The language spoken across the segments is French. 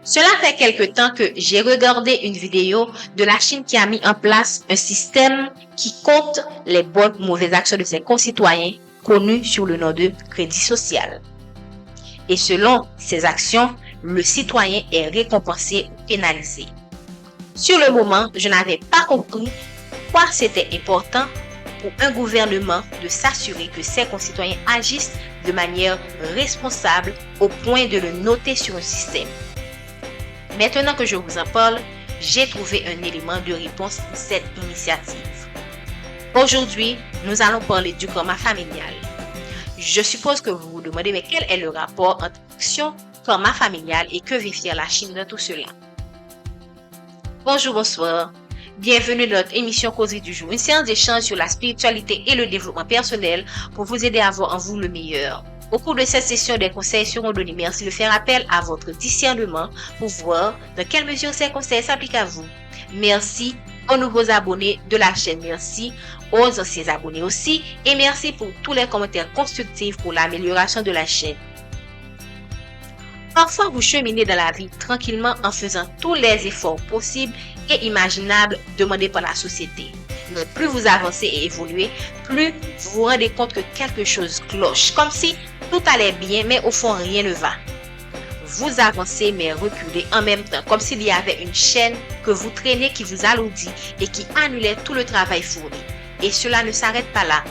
Cela fait quelque temps que j'ai regardé une vidéo de la Chine qui a mis en place un système qui compte les bonnes ou mauvaises actions de ses concitoyens connus sous le nom de crédit social. Et selon ces actions, le citoyen est récompensé ou pénalisé. Sur le moment, je n'avais pas compris pourquoi c'était important pour un gouvernement de s'assurer que ses concitoyens agissent de manière responsable au point de le noter sur un système. Maintenant que je vous en parle, j'ai trouvé un élément de réponse pour cette initiative. Aujourd'hui, nous allons parler du karma familial. Je suppose que vous vous demandez, mais quel est le rapport entre action, karma familial et que veut faire la Chine dans tout cela? Bonjour, bonsoir. Bienvenue dans notre émission Causerie du jour, une séance d'échange sur la spiritualité et le développement personnel pour vous aider à voir en vous le meilleur. Au cours de cette session, des conseils seront donnés. Merci de faire appel à votre discernement pour voir dans quelle mesure ces conseils s'appliquent à vous. Merci aux nouveaux abonnés de la chaîne. Merci aux anciens abonnés aussi. Et merci pour tous les commentaires constructifs pour l'amélioration de la chaîne. Parfois, vous cheminez dans la vie tranquillement en faisant tous les efforts possibles et imaginables demandés par la société. Mais plus vous avancez et évoluez, plus vous vous rendez compte que quelque chose cloche, comme si tout allait bien, mais au fond, rien ne va. Vous avancez, mais reculez en même temps, comme s'il y avait une chaîne que vous traînez qui vous alourdit et qui annulait tout le travail fourni. Et cela ne s'arrête pas là.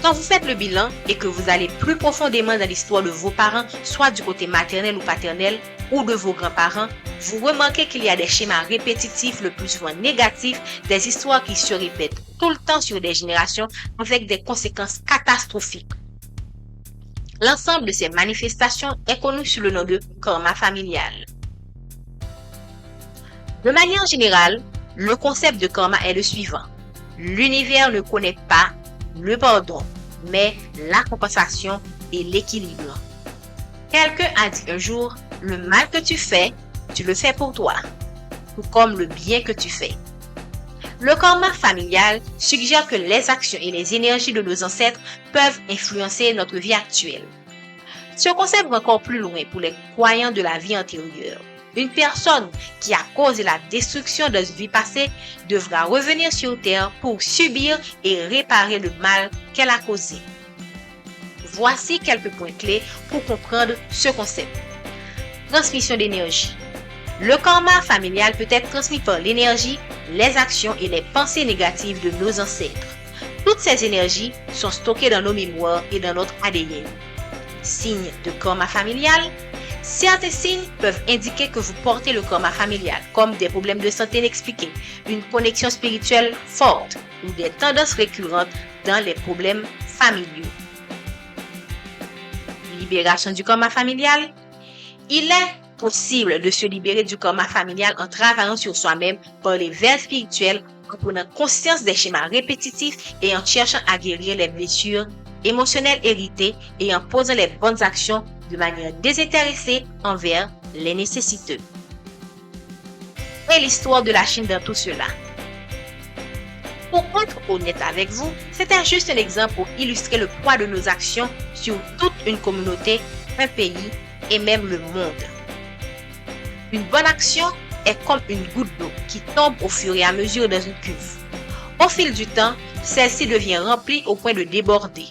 Quand vous faites le bilan et que vous allez plus profondément dans l'histoire de vos parents, soit du côté maternel ou paternel, ou de vos grands-parents, vous remarquez qu'il y a des schémas répétitifs, le plus souvent négatifs, des histoires qui se répètent tout le temps sur des générations avec des conséquences catastrophiques. L'ensemble de ces manifestations est connu sous le nom de karma familial. De manière générale, le concept de karma est le suivant. L'univers ne connaît pas le pardon, mais la compensation et l'équilibre. Quelqu'un a dit un jour, le mal que tu le fais pour toi, tout comme le bien que tu fais. Le karma familial suggère que les actions et les énergies de nos ancêtres peuvent influencer notre vie actuelle. Ce concept va encore plus loin pour les croyants de la vie antérieure. Une personne qui a causé la destruction de sa vie passée devra revenir sur Terre pour subir et réparer le mal qu'elle a causé. Voici quelques points clés pour comprendre ce concept. Transmission d'énergie. Le karma familial peut être transmis par l'énergie, les actions et les pensées négatives de nos ancêtres. Toutes ces énergies sont stockées dans nos mémoires et dans notre ADN. Signes de karma familial. Certains signes peuvent indiquer que vous portez le karma familial, comme des problèmes de santé inexpliqués, une connexion spirituelle forte ou des tendances récurrentes dans les problèmes familiaux. Libération du karma familial. Il est possible de se libérer du karma familial en travaillant sur soi-même par les veilles spirituelles, en prenant conscience des schémas répétitifs et en cherchant à guérir les blessures émotionnelles héritées et en posant les bonnes actions de manière désintéressée envers les nécessiteux. Et l'histoire de la Chine dans tout cela. Pour être honnête avec vous, c'était juste un exemple pour illustrer le poids de nos actions sur toute une communauté, un pays et même le monde. Une bonne action est comme une goutte d'eau qui tombe au fur et à mesure dans une cuve. Au fil du temps, celle-ci devient remplie au point de déborder.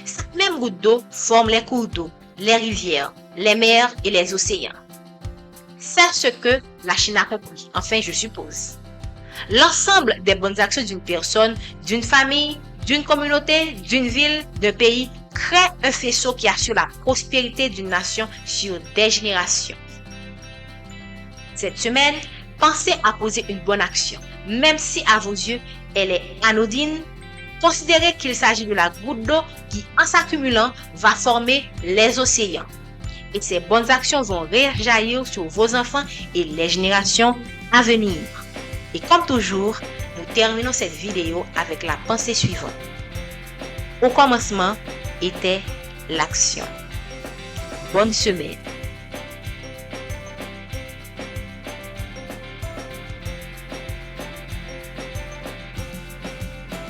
Cette même goutte d'eau forme les cours d'eau, les rivières, les mers et les océans. C'est ce que la Chine a compris, enfin je suppose. L'ensemble des bonnes actions d'une personne, d'une famille, d'une communauté, d'une ville, d'un pays crée un faisceau qui assure la prospérité d'une nation sur des générations. Cette semaine, pensez à poser une bonne action, même si à vos yeux, elle est anodine. Considérez qu'il s'agit de la goutte d'eau qui, en s'accumulant, va former les océans. Et ces bonnes actions vont rejaillir sur vos enfants et les générations à venir. Et comme toujours, nous terminons cette vidéo avec la pensée suivante. Au commencement était l'action. Bonne semaine.